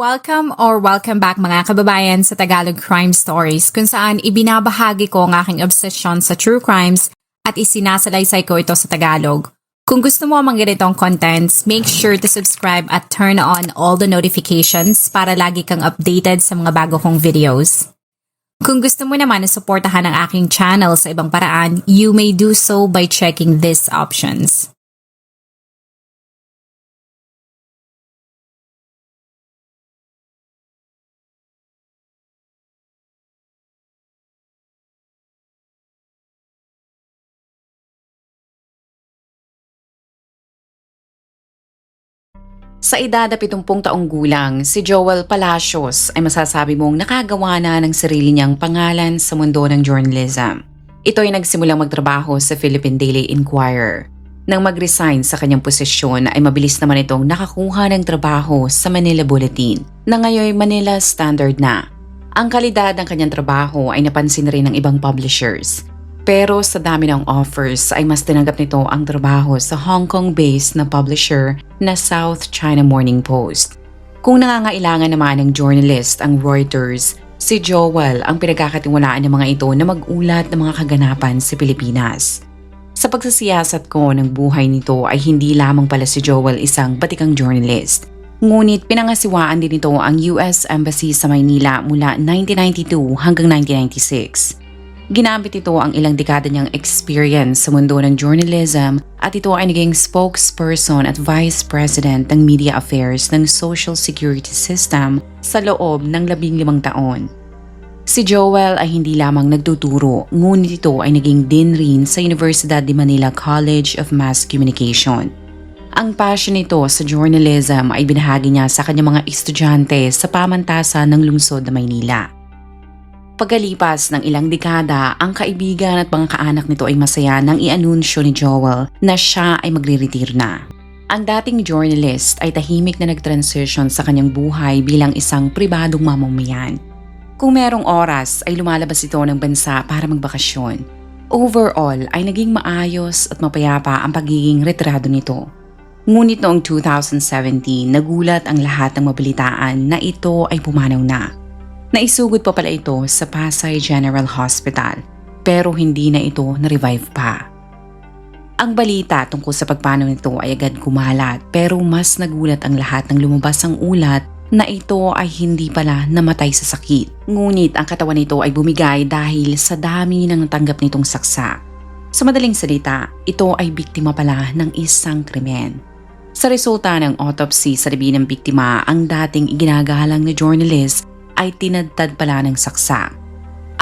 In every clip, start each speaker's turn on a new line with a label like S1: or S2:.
S1: Welcome back mga kababayan sa Tagalog Crime Stories kung saan ibinabahagi ko ang aking obsession sa true crimes at isinasalaysay ko ito sa Tagalog. Kung gusto mo ang mga ganitong contents, make sure to subscribe at turn on all the notifications para lagi kang updated sa mga bago kong videos. Kung gusto mo naman na suportahan ang aking channel sa ibang paraan, you may do so by checking these options. Sa edad na 70 taong gulang, si Joel Palacios ay masasabi mong nakagawa na ng sarili niyang pangalan sa mundo ng journalism. Ito ay nagsimulang magtrabaho sa Philippine Daily Inquirer. Nang mag-resign sa kanyang posisyon ay mabilis naman itong nakakuha ng trabaho sa Manila Bulletin na ngayon Manila Standard na. Ang kalidad ng kanyang trabaho ay napansin rin ng ibang publishers. Pero sa dami ng offers ay mas tinanggap nito ang trabaho sa Hong Kong-based na publisher na South China Morning Post. Kung nangangailangan naman ng journalist ang Reuters, si Joel ang pinagkakatiwalaan ng mga ito na mag-ulat ng mga kaganapan sa Pilipinas. Sa pagsasiyasat ko ng buhay nito ay hindi lamang pala si Joel isang batikang journalist. Ngunit pinangasiwaan din nito ang US Embassy sa Maynila mula 1992 hanggang 1996. Ginamit ito ang ilang dekada niyang experience sa mundo ng journalism at ito ay naging spokesperson at vice president ng media affairs ng Social Security System sa loob ng 15 taon. Si Joel ay hindi lamang nagtuturo, ngunit ito ay naging dean rin sa Universidad de Manila College of Mass Communication. Ang passion nito sa journalism ay binahagi niya sa kanyang mga estudyante sa pamantasan ng lungsod na Maynila. Pagkalipas ng ilang dekada, ang kaibigan at mga kaanak nito ay masaya nang i-anunsyo ni Joel na siya ay magre-retire na. Ang dating journalist ay tahimik na nag-transition sa kanyang buhay bilang isang pribadong mamamayan. Kung merong oras ay lumalabas ito ng bansa para magbakasyon. Overall ay naging maayos at mapayapa ang pagiging retirado nito. Ngunit noong 2017, nagulat ang lahat ng mabalitaan na ito ay pumanaw na. Naisugod pa pala ito sa Pasay General Hospital pero hindi na ito na-revive pa. Ang balita tungkol sa pagpanaw nito ay agad kumalat pero mas nagulat ang lahat nang lumabas ang ulat na ito ay hindi pala namatay sa sakit. Ngunit ang katawan nito ay bumigay dahil sa dami ng natanggap nitong saksa. Sa madaling salita, ito ay biktima pala ng isang krimen. Sa resulta ng autopsy sa labi ng biktima, ang dating iginagalang na journalist ay tinadtad pala ng saksak.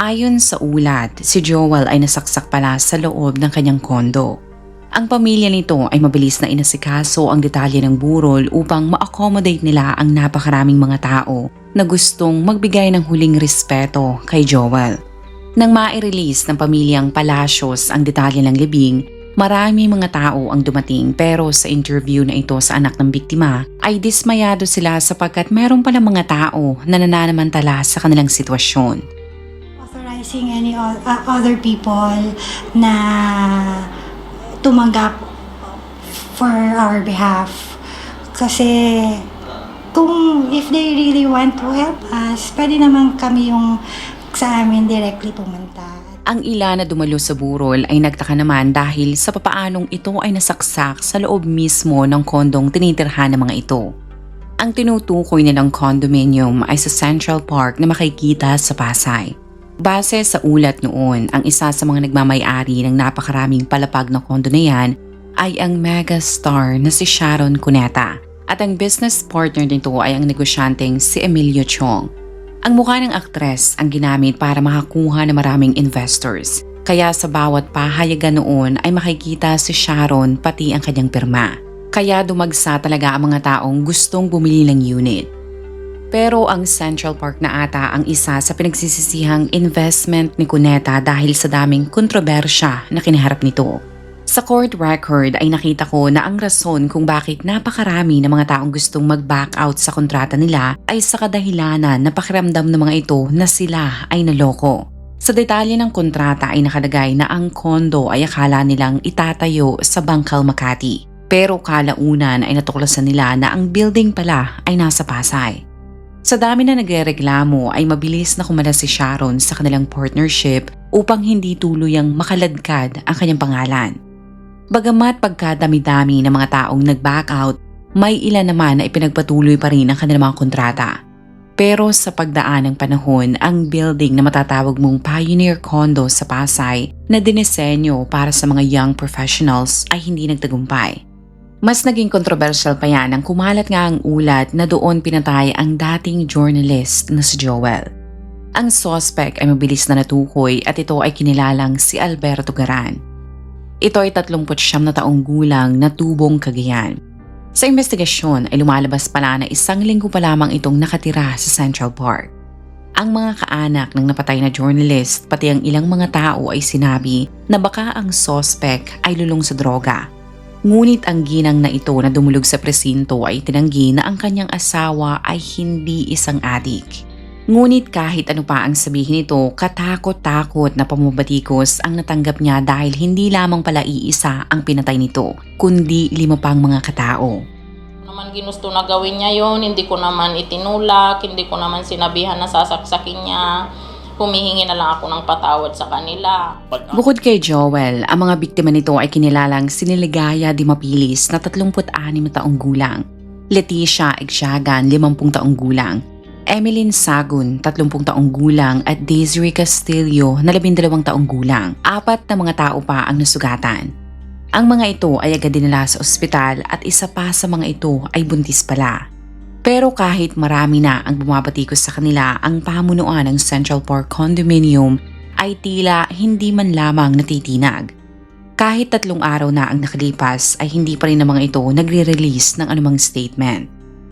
S1: Ayon sa ulat, si Joel ay nasaksak pala sa loob ng kanyang kondo. Ang pamilya nito ay mabilis na inasikaso ang detalye ng burol upang ma-accommodate nila ang napakaraming mga tao na gustong magbigay ng huling respeto kay Joel. Nang ma-release ng pamilyang Palacios ang detalye ng libing, marami mga tao ang dumating pero sa interview na ito sa anak ng biktima ay dismayado sila sapagkat meron palang mga tao na nananamantala sa kanilang sitwasyon.
S2: Authorizing any other people na tumanggap for our behalf. Kasi kung if they really want to help us, pwede naman kami yung sa amin directly pumunta.
S1: Ang ilan na dumalo sa burol ay nagtaka naman dahil sa papaanong ito ay nasaksak sa loob mismo ng kondong tinitirhan ng mga ito. Ang tinutukoy nilang condominium ay sa Central Park na makikita sa Pasay. Base sa ulat noon, ang isa sa mga nagmamay-ari ng napakaraming palapag na kondo na yan ay ang megastar na si Sharon Cuneta at ang business partner nito ay ang negosyanteng si Emilio Chong. Ang mukha ng aktres ang ginamit para makakuha ng maraming investors. Kaya sa bawat pahayagan noon ay makikita si Sharon pati ang kanyang pirma. Kaya dumagsa talaga ang mga taong gustong bumili ng unit. Pero ang Central Park na ata ang isa sa pinagsisisihang investment ni Cuneta dahil sa daming kontrobersya na kinaharap nito. Sa court record ay nakita ko na ang rason kung bakit napakarami ng mga taong gustong mag-back out sa kontrata nila ay sa kadahilanan na pakiramdam ng mga ito na sila ay naloko. Sa detalye ng kontrata ay nakalagay na ang kondo ay akala nilang itatayo sa Bangkal, Makati. Pero kalaunan ay natuklasan nila na ang building pala ay nasa Pasay. Sa dami na nagrereklamo ay mabilis na kumalas si Sharon sa kanilang partnership upang hindi tuluyang makaladkad ang kanyang pangalan. Bagamat pagkadami-dami ng mga taong nag-back out, may ilan naman na ipinagpatuloy pa rin ang kanilang mga kontrata. Pero sa pagdaan ng panahon, ang building na matatawag mong Pioneer Condo sa Pasay na dinisenyo para sa mga young professionals ay hindi nagtagumpay. Mas naging kontrobersyal pa yan nang kumalat nga ang ulat na doon pinatay ang dating journalist na si Joel. Ang suspect ay mabilis na natukoy at ito ay kinilalang si Alberto Garan. Ito ay 39 na taong gulang na tubong Cagayan. Sa investigasyon ay lumalabas pala na 1 linggo pa lamang itong nakatira sa Central Park. Ang mga kaanak ng napatay na journalist pati ang ilang mga tao ay sinabi na baka ang suspect ay lulong sa droga. Ngunit ang ginang na ito na dumulog sa presinto ay tinanggi na ang kanyang asawa ay hindi isang adik. Ngunit kahit ano pa ang sabihin nito, katakot-takot na pamabatikos ang natanggap niya dahil hindi lamang pala iisa ang pinatay nito, kundi 5 pang mga katao.
S3: Naman ginusto na gawin niya yon, hindi ko naman itinulak, hindi ko naman sinabihan na sasaksakin niya. Humihingi na lang ako ng patawad sa kanila.
S1: Bukod kay Joel, ang mga biktima nito ay kinilalang si Niligaya Di Mapilis na 36 taong gulang, Leticia Egsiagan, 50 taong gulang, Emeline Sagun, 30 taong gulang at Desiree Castillo na 12 taong gulang. 4 na mga tao pa ang nasugatan. Ang mga ito ay agad dinala sa ospital at isa pa sa mga ito ay buntis pala. Pero kahit marami na ang bumabatikos sa kanila, ang pamunuan ng Central Park Condominium ay tila hindi man lamang natitinag. Kahit 3 araw na ang nakalipas ay hindi pa rin ang mga ito nagre-release ng anumang statement.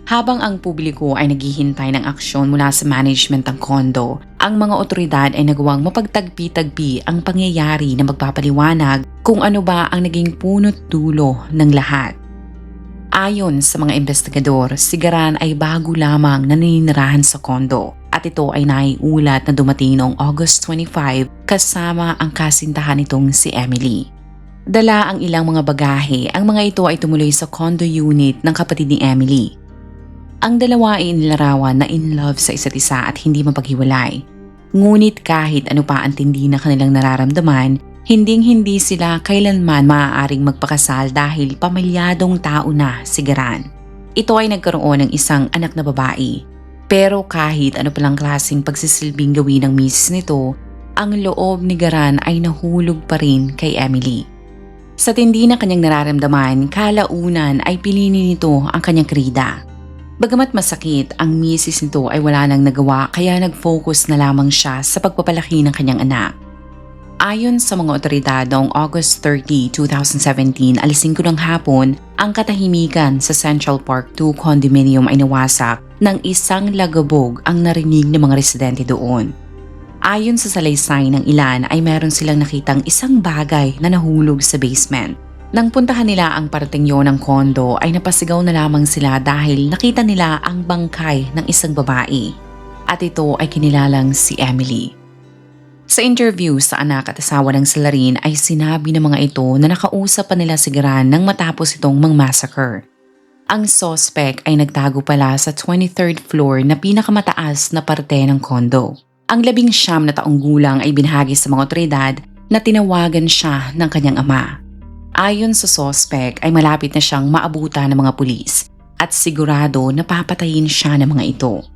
S1: Habang ang publiko ay naghihintay ng aksyon mula sa management ng kondo, ang mga otoridad ay nagawang mapagtagpi-tagpi ang pangyayari na magpapaliwanag kung ano ba ang naging punot dulo ng lahat. Ayon sa mga investigador, si Garan ay bago lamang na naninirahan sa kondo at ito ay naiulat na dumating noong August 25 kasama ang kasintahan nitong si Emily. Dala ang ilang mga bagahe, ang mga ito ay tumuloy sa condo unit ng kapatid ni Emily. Ang dalawa ay inilarawan na in love sa isa't isa at hindi mapaghiwalay. Ngunit kahit ano pa ang tindi na kanilang nararamdaman, hinding-hindi sila kailanman maaaring magpakasal dahil pamilyadong tao na si Garan. Ito ay nagkaroon ng isang anak na babae. Pero kahit ano palang klaseng pagsisilbing gawin ng misis nito, ang loob ni Garan ay nahulog pa rin kay Emily. Sa tindi na kanyang nararamdaman, kalaunan ay pinili nito ang kanyang krida. Bagamat masakit, ang misis nito ay wala nang nagawa kaya nag-focus na lamang siya sa pagpapalaki ng kanyang anak. Ayon sa mga otoridad noong August 30, 2017, 5:00 ng hapon, ang katahimikan sa Central Park 2 condominium ay nawasak ng isang lagabog ang narinig ng mga residente doon. Ayon sa salaysay ng ilan ay meron silang nakitang isang bagay na nahulog sa basement. Nang puntahan nila ang parating yon ng kondo ay napasigaw na lamang sila dahil nakita nila ang bangkay ng isang babae. At ito ay kinilalang si Emily. Sa interview sa anak at asawa ng Salarin ay sinabi ng mga ito na nakausap pa nila si Garan nang matapos itong mang-massacre. Ang suspect ay nagtago pala sa 23rd floor na pinakamataas na parte ng kondo. Ang 19 na taong gulang ay binahagi sa mga otoridad na tinawagan siya ng kanyang ama. Ayon sa suspect ay malapit na siyang maabutan ng mga pulis at sigurado na papatayin siya ng mga ito.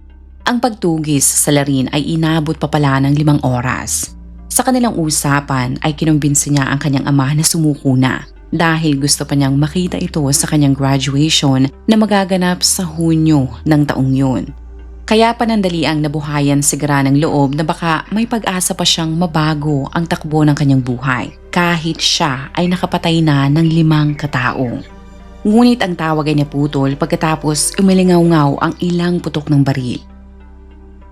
S1: Ang pagtugis sa Salarin ay inabot pa pala ng 5 oras. Sa kanilang usapan ay kinumbinsi niya ang kanyang ama na sumuko na dahil gusto pa niyang makita ito sa kanyang graduation na magaganap sa Hunyo ng taong yun. Kaya panandaliang nabuhayan si Garan ng loob na baka may pag-asa pa siyang mabago ang takbo ng kanyang buhay kahit siya ay nakapatay na ng 5 katao. Ngunit ang tawag ay naputol pagkatapos umilingaw-ngaw ang ilang putok ng baril.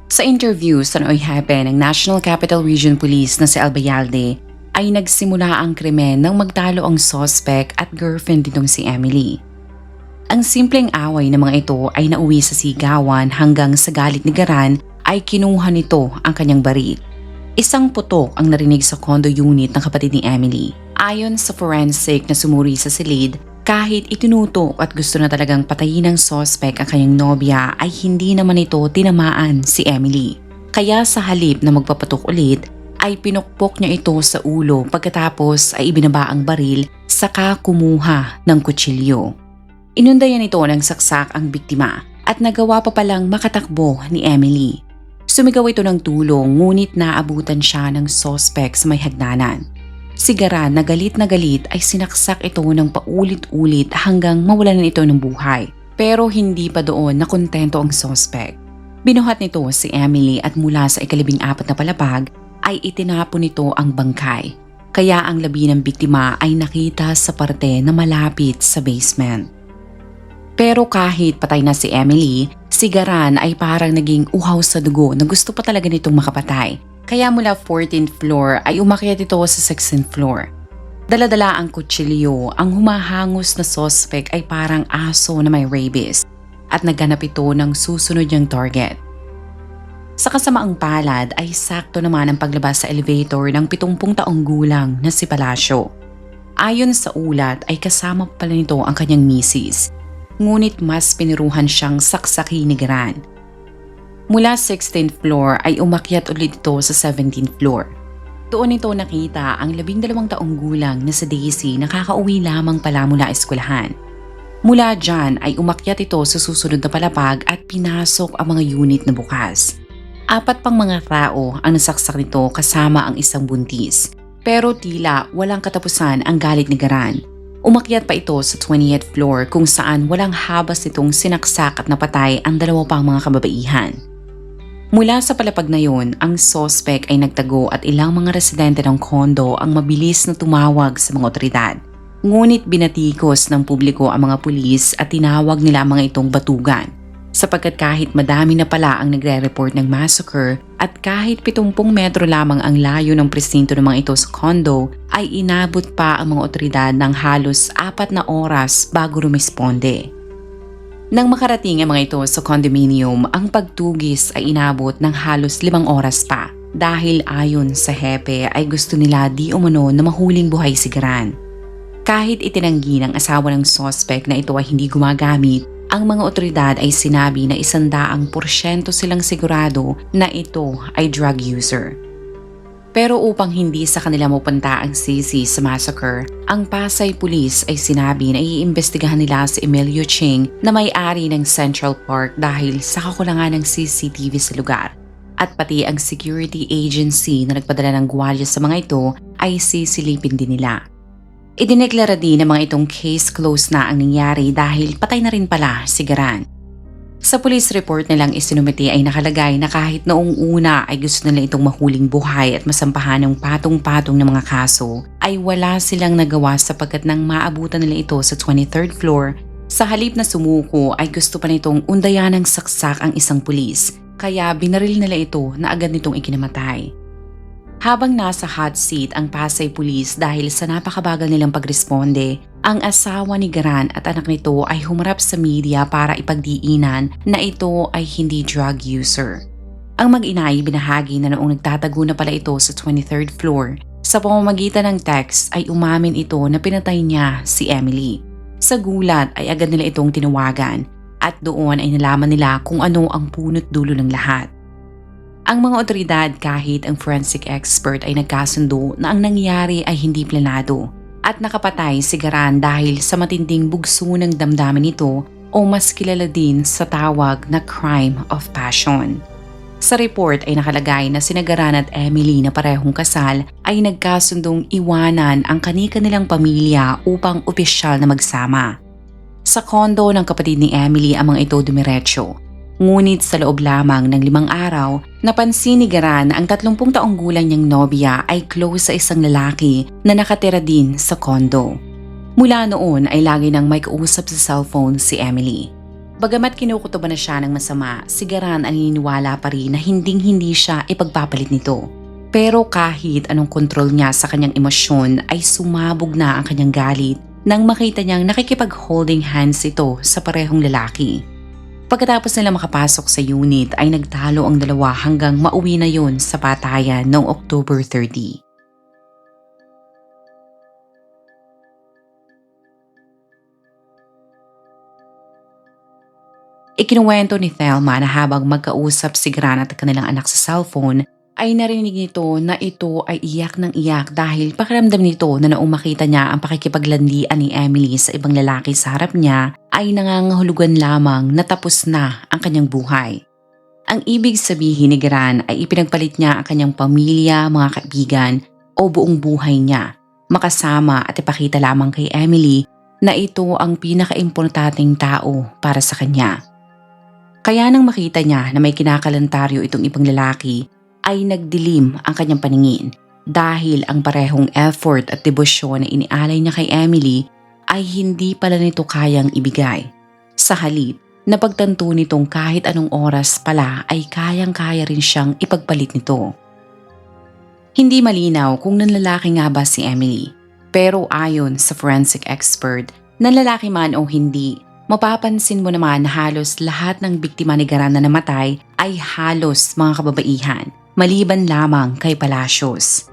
S1: Sa interview sa Nooy Hepe ng National Capital Region Police na si Albayalde ay nagsimula ang krimen nang magtalo ang suspect at girlfriend nitong si Emily. Ang simpleng away ng mga ito ay nauwi sa sigawan hanggang sa galit ni Garan ay kinuha nito ang kanyang baril. Isang putok ang narinig sa condo unit ng kapatid ni Emily. Ayon sa forensic na sumuri sa silid, Kahit itinutok at gusto na talagang patayin ng suspect ang kanyang nobya ay hindi naman ito tinamaan si Emily. Kaya sa halip na magpapatok ulit ay pinukpok niya ito sa ulo pagkatapos ay ibinaba ang baril saka kumuha ng kutsilyo. Inundayan ito ng saksak ang biktima at nagawa pa palang makatakbo ni Emily. Sumigaw ito ng tulong ngunit naabutan siya ng suspect sa may hagdanan. Si Garan na galit ay sinaksak ito ng paulit-ulit hanggang mawalan ito ng buhay. Pero hindi pa doon nakontento ang suspect. Binuhat nito si Emily at mula sa 14 na palapag ay itinapon nito ang bangkay. Kaya ang labi ng biktima ay nakita sa parte na malapit sa basement. Pero kahit patay na si Emily, si Garan ay parang naging uhaw sa dugo na gusto pa talaga nitong makapatay. Kaya mula 14th floor ay umakyat ito sa 16th floor. Dala-dala ang kutsilyo, ang humahangos na suspect ay parang aso na may rabies at naghanap ito ng susunod niyang target. Sa kasamaang palad ay sakto naman ang paglabas sa elevator ng 70 taong gulang na si Palacio. Ayon sa ulat ay kasama pala nito ang kanyang misis. Ngunit mas piniruhan siyang saksaki ni Garan. Mula 16th floor ay umakyat ulit ito sa 17th floor. Doon ito nakita ang 12 taong gulang na si Daisy na kakauwi lamang pala mula eskwelahan. Mula dyan ay umakyat ito sa susunod na palapag at pinasok ang mga unit na bukas. 4 pang mga tao ang nasaksak nito kasama ang isang buntis. Pero tila walang katapusan ang galit ni Garan. Umakyat pa ito sa 20th floor kung saan walang habas nitong sinaksak at napatay ang 2 pang mga kababaihan. Mula sa palapag na yun, ang suspect ay nagtago at ilang mga residente ng kondo ang mabilis na tumawag sa mga otoridad. Ngunit binatikos ng publiko ang mga pulis at tinawag nila ang mga itong batugan. Sapagkat kahit madami na pala ang nagre-report ng massacre at kahit 70 metro lamang ang layo ng presinto ng mga ito sa condo, ay inabot pa ang mga otoridad ng halos 4 na oras bago rumisponde. Nang makarating ang mga ito sa condominium, ang pagtugis ay inabot ng halos 5 oras pa dahil ayon sa hepe ay gusto nila di umano na mahuling buhay si Garan. Kahit itinanggi ng asawa ng suspect na ito ay hindi gumagamit, ang mga otoridad ay sinabi na 100% silang sigurado na ito ay drug user. Pero upang hindi sa kanila mapunta ang sisi sa massacre, ang Pasay Police ay sinabi na iimbestigahan nila si Emilio Ching na may-ari ng Central Park dahil sa kakulangan ng CCTV sa lugar. At pati ang security agency na nagpadala ng gwalya sa mga ito ay sisilipin din nila. Idineklara din ng mga itong case closed na ang nangyari dahil patay na rin pala si Garan. Sa police report nilang isinumiti ay nakalagay na kahit noong una ay gusto nila itong mahuling buhay at masampahan ng patong-patong ng mga kaso, ay wala silang nagawa sapagkat nang maabutan nila ito sa 23rd floor, sa halip na sumuko ay gusto pa nitong undayan ng saksak ang isang pulis, kaya binaril nila ito na agad nitong ikinamatay. Habang nasa hot seat ang Pasay Police dahil sa napakabagal nilang pagresponde, ang asawa ni Garan at anak nito ay humarap sa media para ipagdiinan na ito ay hindi drug user. Ang mag-ina ay binahagi na noong nagtatago na pala ito sa 23rd floor, sa pamamagitan ng text ay umamin ito na pinatay niya si Emily. Sa gulat ay agad nila itong tinawagan at doon ay nalaman nila kung ano ang punot dulo ng lahat. Ang mga otoridad kahit ang forensic expert ay nagkasundo na ang nangyari ay hindi planado at nakapatay si Garan dahil sa matinding bugso ng damdamin nito o mas kilala din sa tawag na crime of passion. Sa report ay nakalagay na sina Garan at Emily na parehong kasal ay nagkasundong iwanan ang kani-kanilang pamilya upang opisyal na magsama. Sa kondo ng kapatid ni Emily ang mga ito dumiretso. Ngunit sa loob lamang ng 5 araw, napansin ni Garan na ang 30 taong gulang niyang nobya ay close sa isang lalaki na nakatira din sa kondo. Mula noon ay lagi nang may kausap sa cellphone si Emily. Bagamat kinukutuban na siya ng masama, si Garan ay naniniwala pa rin na hinding-hindi siya ipagpapalit nito. Pero kahit anong kontrol niya sa kanyang emosyon ay sumabog na ang kanyang galit nang makita niyang nakikipag-holding hands ito sa parehong lalaki. Pagkatapos nila makapasok sa unit ay nagtalo ang dalawa hanggang mauwi na yon sa patayan noong October 30. Ikinuwento ni Thelma na habang magkausap si Gran at kanilang anak sa cellphone, ay narinig nito na ito ay iyak ng iyak dahil pakiramdam nito na noong makita niya ang pakikipaglandian ni Emily sa ibang lalaki sa harap niya ay nangangahulugan lamang na tapos na ang kanyang buhay. Ang ibig sabihin ni Gran ay ipinagpalit niya ang kanyang pamilya, mga kaibigan o buong buhay niya, makasama at ipakita lamang kay Emily na ito ang pinakaimportanteng tao para sa kanya. Kaya nang makita niya na may kinakalantaryo itong ibang lalaki, ay nagdilim ang kanyang paningin dahil ang parehong effort at debosyon na inialay niya kay Emily ay hindi pala nito kayang ibigay. Sa halip, napagtanto nitong kahit anong oras pala ay kayang-kaya rin siyang ipagpalit nito. Hindi malinaw kung nanlalaki nga ba si Emily, pero ayon sa forensic expert, nanlalaki man o hindi, mapapansin mo naman na halos lahat ng biktima ni Gran na namatay ay halos mga kababaihan, maliban lamang kay Palacios.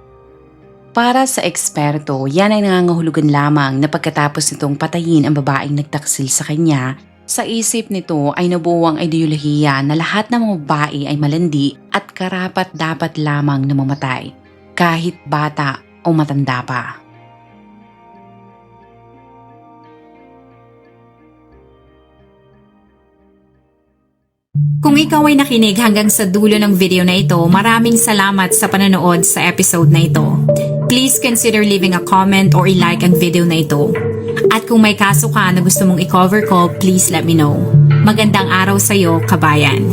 S1: Para sa eksperto, yan ay nangangahulugan lamang na pagkatapos nitong patayin ang babaeng nagtaksil sa kanya, sa isip nito ay nabuo ang ideolohiya na lahat ng mga babae ay malandi at karapat dapat lamang na mamatay, kahit bata o matanda pa.
S4: Kung ikaw ay nakinig hanggang sa dulo ng video na ito, maraming salamat sa panonood sa episode na ito. Please consider leaving a comment or i-like ang video na ito. At kung may kaso ka na gusto mong i-cover ko, please let me know. Magandang araw sa iyo, kabayan.